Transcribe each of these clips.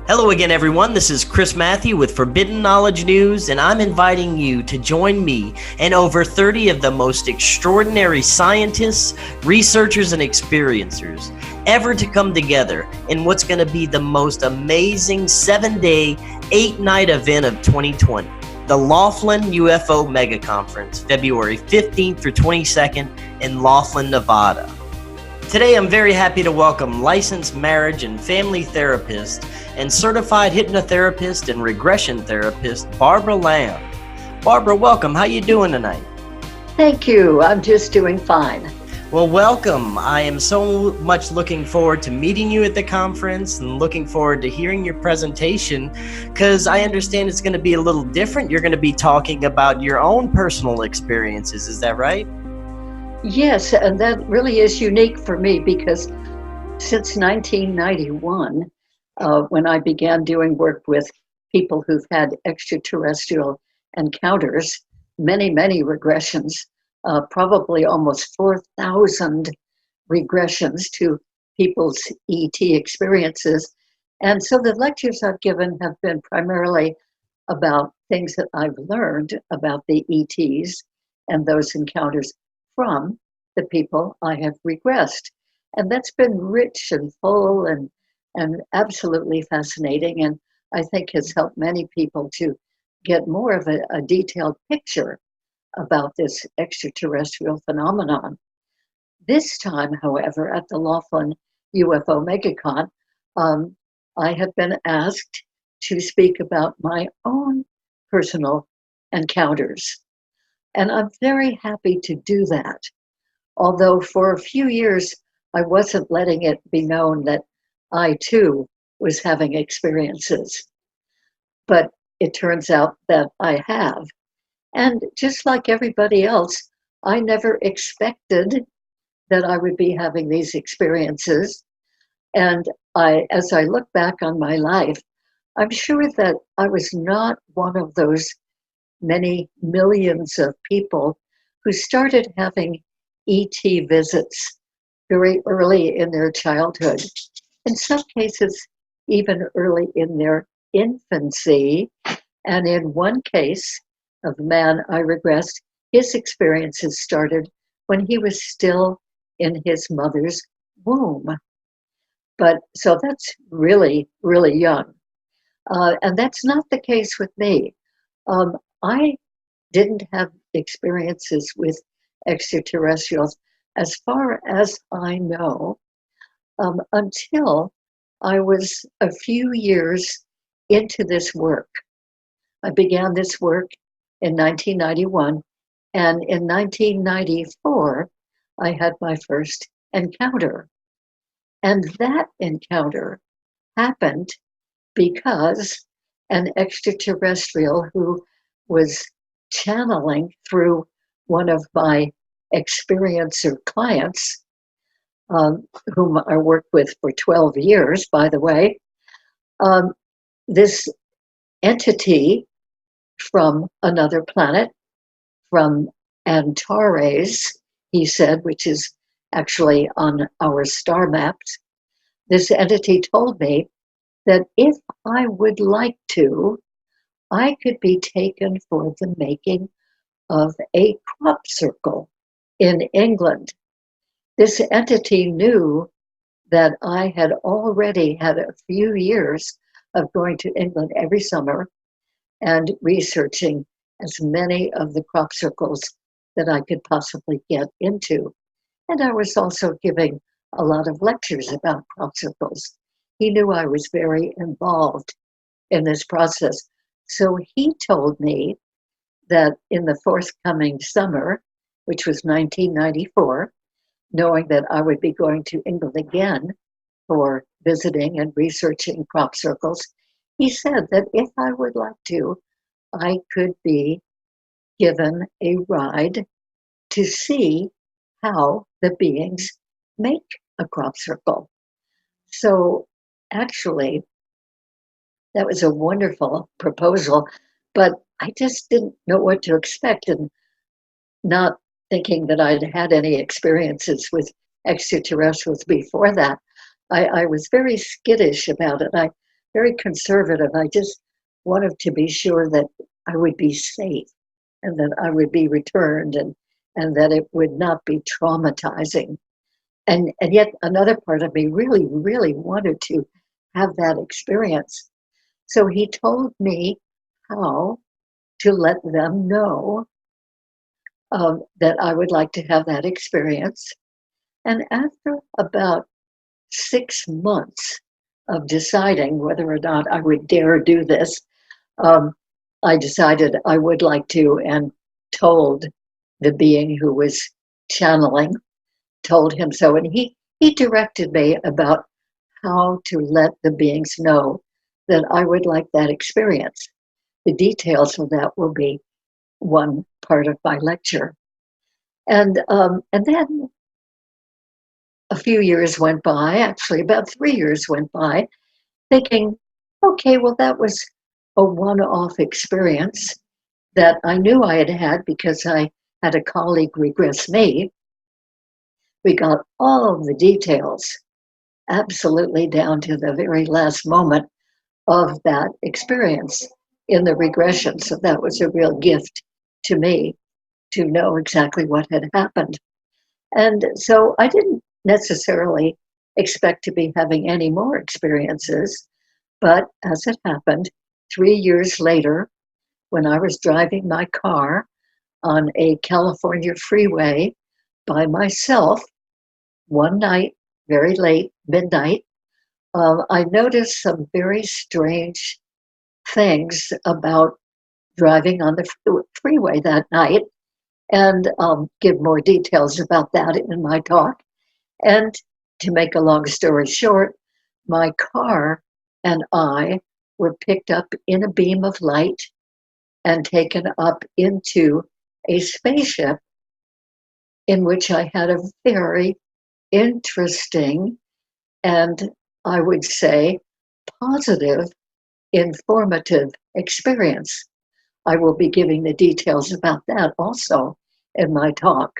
Hello again, everyone. This is Chris Mathieu with Forbidden Knowledge News, and I'm inviting you to join me and over 30 of the most extraordinary scientists, researchers, and experiencers ever to come together in what's going to be the most amazing 7-day, 8-night event of 2020, the Laughlin UFO Mega Conference, February 15th through 22nd in Laughlin, Nevada. Today, I'm very happy to welcome licensed marriage and family therapist and certified hypnotherapist and regression therapist, Barbara Lamb. Barbara, welcome. How you doing tonight? Thank you. I'm just doing fine. Well, welcome. I am so much looking forward to meeting you at the conference and looking forward to hearing your presentation because I understand it's going to be a little different. You're going to be talking about your own personal experiences. Is that right? Yes, and that really is unique for me because since 1991, when I began doing work with people who've had extraterrestrial encounters, many regressions, probably almost 4,000 regressions to people's ET experiences. And so the lectures I've given have been primarily about things that I've learned about the ETs and those encounters from the people I have regressed. And that's been rich and full and absolutely fascinating, and I think has helped many people to get more of a detailed picture about this extraterrestrial phenomenon. This time, however, at the Laughlin UFO Mega Con, I have been asked to speak about my own personal encounters. And I'm very happy to do that. Although for a few years, I wasn't letting it be known that I too was having experiences. But it turns out that I have. And just like everybody else, I never expected that I would be having these experiences. And as I look back on my life, I'm sure that I was not one of those many millions of people who started having ET visits very early in their childhood. In some cases, even early in their infancy. And in one case of the man I regressed, his experiences started when he was still in his mother's womb. But so that's really young. And that's not the case with me. I didn't have experiences with extraterrestrials, as far as I know, until I was a few years into this work. I began this work in 1991, and in 1994, I had my first encounter. And that encounter happened because an extraterrestrial who was channeling through one of my experiencer clients, whom I worked with for 12 years, by the way, this entity from another planet, from Antares, he said, which is actually on our star maps, this entity told me that if I would like to, I could be taken for the making of a crop circle in England. This entity knew that I had already had a few years of going to England every summer and researching as many of the crop circles that I could possibly get into. And I was also giving a lot of lectures about crop circles. He knew I was very involved in this process. So he told me that in the forthcoming summer, which was 1994, knowing that I would be going to England again for visiting and researching crop circles, he said that if I would like to, I could be given a ride to see how the beings make a crop circle. So actually, that was a wonderful proposal, but I just didn't know what to expect, and not thinking that I'd had any experiences with extraterrestrials before that. I was very skittish about it. very conservative. I just wanted to be sure that I would be safe and that I would be returned and that it would not be traumatizing. And yet another part of me really, really wanted to have that experience. So he told me how to let them know that I would like to have that experience. And after about 6 months of deciding whether or not I would dare do this, um, I decided I would like to, and told the being who was channeling, told him so. And he directed me about how to let the beings know that I would like that experience. The details of that will be one part of my lecture. And then a few years went by, actually about 3 years went by, thinking, okay, well, that was a one-off experience that I knew I had had because I had a colleague regress me. We got all of the details, absolutely down to the very last moment of that experience in the regression. So that was a real gift to me to know exactly what had happened. And so I didn't necessarily expect to be having any more experiences, but as it happened, 3 years later, when I was driving my car on a California freeway by myself one night, very late, midnight, I noticed some very strange things about driving on the freeway that night. And I'll give more details about that in my talk. And to make a long story short, my car and I were picked up in a beam of light and taken up into a spaceship in which I had a very interesting and, I would say, positive, informative experience. I will be giving the details about that also in my talk.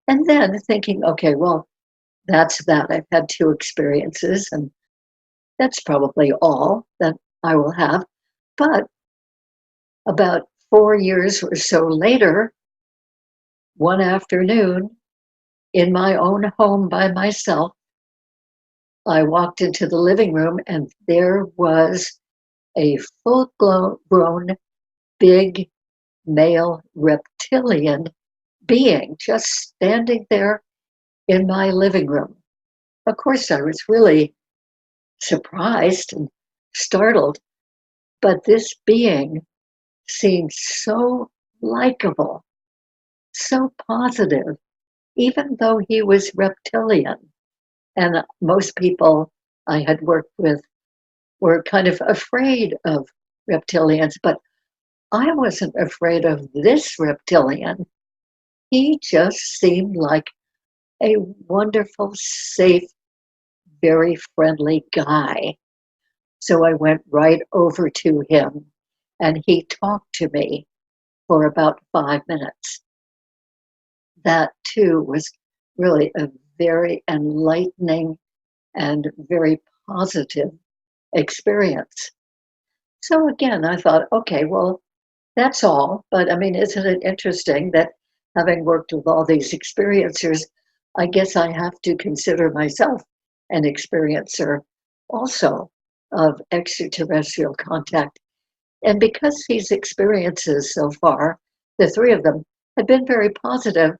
And then thinking, okay, well, that's that. I've had 2 experiences, and that's probably all that I will have. But about 4 years or so later, one afternoon, in my own home by myself, I walked into the living room and there was a full-grown, big male reptilian being just standing there in my living room. Of course, I was really surprised and startled, but this being seemed so likable, so positive, even though he was reptilian. And most people I had worked with were kind of afraid of reptilians, but I wasn't afraid of this reptilian. He just seemed like a wonderful, safe, very friendly guy. So I went right over to him and he talked to me for about 5 minutes. That too was really a very enlightening and very positive experience. So again, I thought, okay, well, that's all. But I mean, isn't it interesting that having worked with all these experiencers, I guess I have to consider myself an experiencer also of extraterrestrial contact. And because these experiences so far, the 3 of them, had been very positive,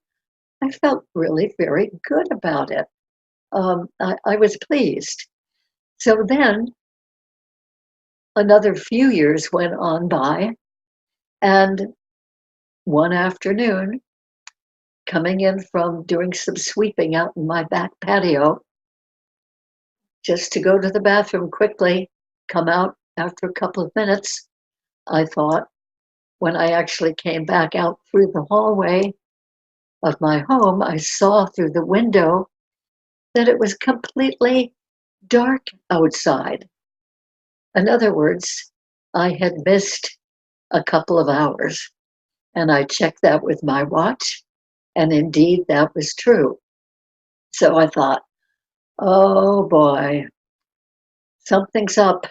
I felt really very good about it. I was pleased. So then another few years went on by, and one afternoon, coming in from doing some sweeping out in my back patio, just to go to the bathroom quickly, come out after a couple of minutes, I thought, when I actually came back out through the hallway of my home, I saw through the window that it was completely dark outside. In other words, I had missed a couple of hours. And I checked that with my watch, and indeed that was true. So I thought, oh boy, something's up.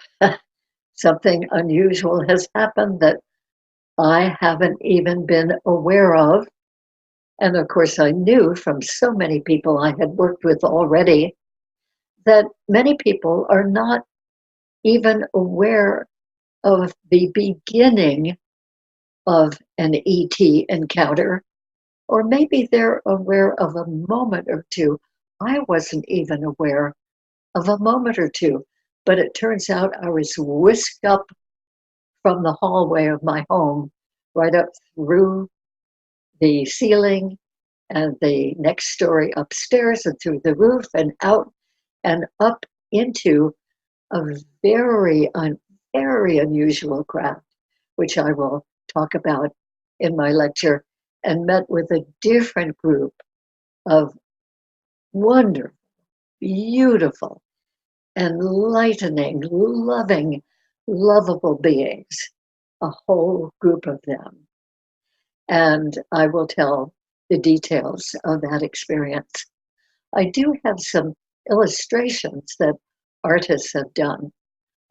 Something unusual has happened that I haven't even been aware of. And of course, I knew from so many people I had worked with already that many people are not even aware of the beginning of an ET encounter, or maybe they're aware of a moment or two. I wasn't even aware of a moment or two, but it turns out I was whisked up from the hallway of my home right up through the ceiling and the next story upstairs and through the roof and out and up into a very unusual craft, which I will talk about in my lecture, and met with a different group of wonderful, beautiful, enlightening, loving, lovable beings, a whole group of them. And I will tell the details of that experience. I do have some illustrations that artists have done,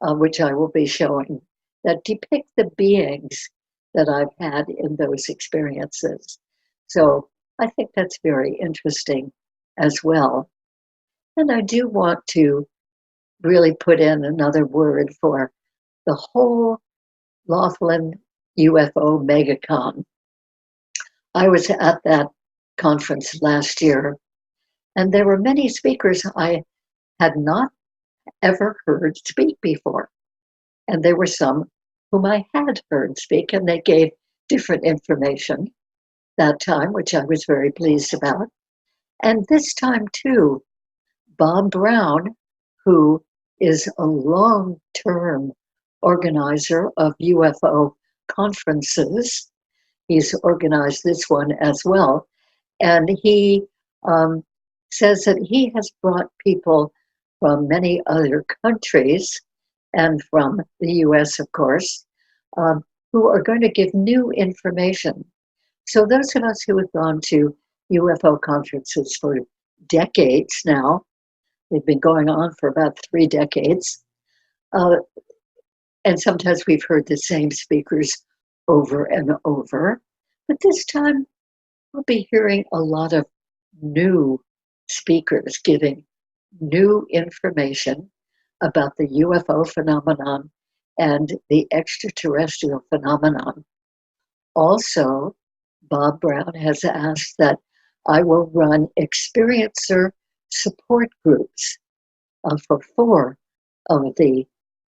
which I will be showing, that depict the beings that I've had in those experiences. So I think that's very interesting as well. And I do want to really put in another word for the whole Laughlin UFO Mega Con. I was at that conference last year, and there were many speakers I had not ever heard speak before. And there were some whom I had heard speak, and they gave different information that time, which I was very pleased about. And this time, too, Bob Brown, who is a long-term organizer of UFO conferences, he's organized this one as well, and he says that he has brought people from many other countries and from the US, of course, who are going to give new information. So those of us who have gone to UFO conferences for decades now, they've been going on for about 3 decades, and sometimes we've heard the same speakers over and over, but this time we'll be hearing a lot of new speakers giving new information about the UFO phenomenon and the extraterrestrial phenomenon. Also, Bob Brown has asked that I will run experiencer support groups for 4 of the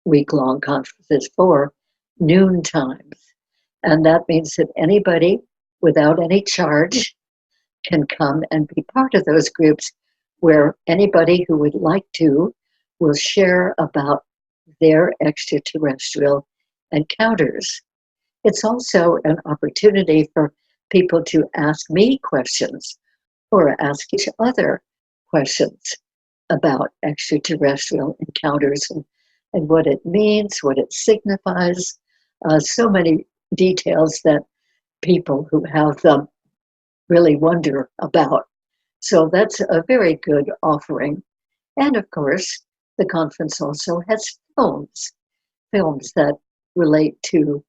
week-long conferences, 4 noon times. And that means that anybody without any charge can come and be part of those groups, where anybody who would like to will share about their extraterrestrial encounters. It's also an opportunity for people to ask me questions or ask each other questions about extraterrestrial encounters and what it means, what it signifies, so many details that people who have them really wonder about. So that's a very good offering. And of course, the conference also has films that relate to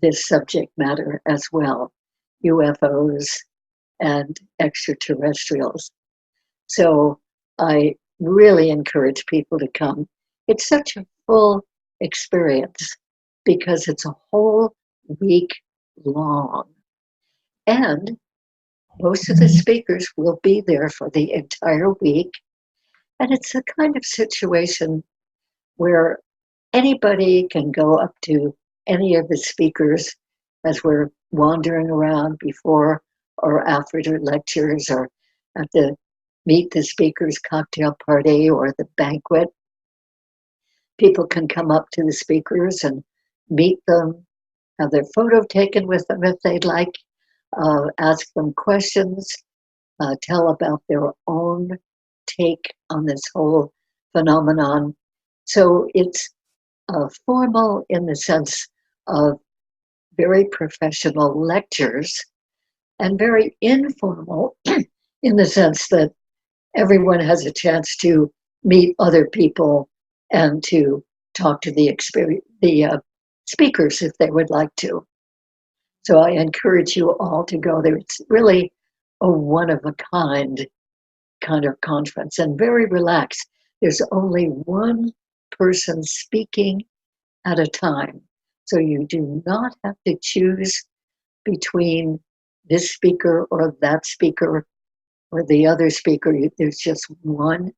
this subject matter as well, UFOs and extraterrestrials. So I really encourage people to come. It's such a full experience because it's a whole week long. And most of the speakers will be there for the entire week. And it's a kind of situation where anybody can go up to any of the speakers as we're wandering around before or after their lectures, or at the meet the speakers cocktail party or the banquet. People can come up to the speakers and meet them, have their photo taken with them if they'd like, ask them questions, tell about their own take on this whole phenomenon. So it's formal in the sense of very professional lectures, and very informal in the sense that everyone has a chance to meet other people and to talk to the speakers if they would like to. So I encourage you all to go there. It's really a one-of-a-kind kind of conference and very relaxed. There's only one person speaking at a time. So you do not have to choose between this speaker or that speaker or the other speaker. There's just one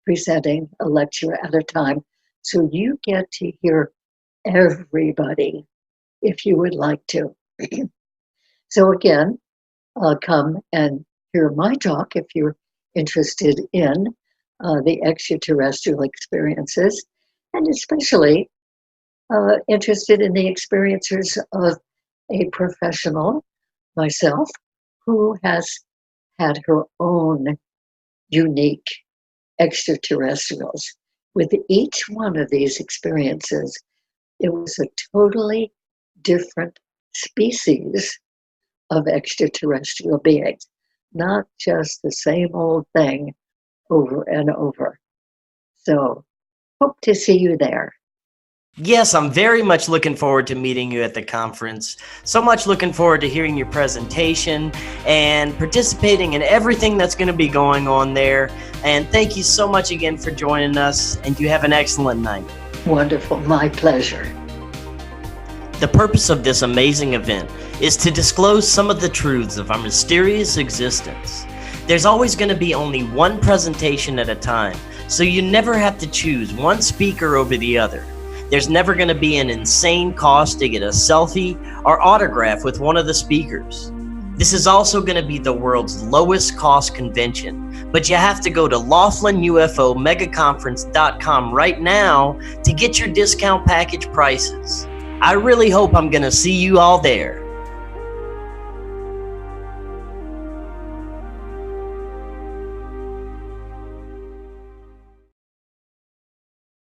presenting a lecture at a time. So you get to hear everybody if you would like to. So again, come and hear my talk if you're interested in the extraterrestrial experiences, and especially interested in the experiences of a professional, myself, who has had her own unique extraterrestrials. With each one of these experiences, it was a totally different species of extraterrestrial beings, not just the same old thing over and over. So, hope to see you there. Yes, I'm very much looking forward to meeting you at the conference. So much looking forward to hearing your presentation and participating in everything that's going to be going on there. And thank you so much again for joining us, and you have an excellent night. Wonderful. My pleasure. The purpose of this amazing event is to disclose some of the truths of our mysterious existence. There's always going to be only one presentation at a time, so you never have to choose one speaker over the other. There's never going to be an insane cost to get a selfie or autograph with one of the speakers. This is also going to be the world's lowest cost convention, but you have to go to Laughlin UFO Mega Conference.com right now to get your discount package prices. I really hope I'm going to see you all there.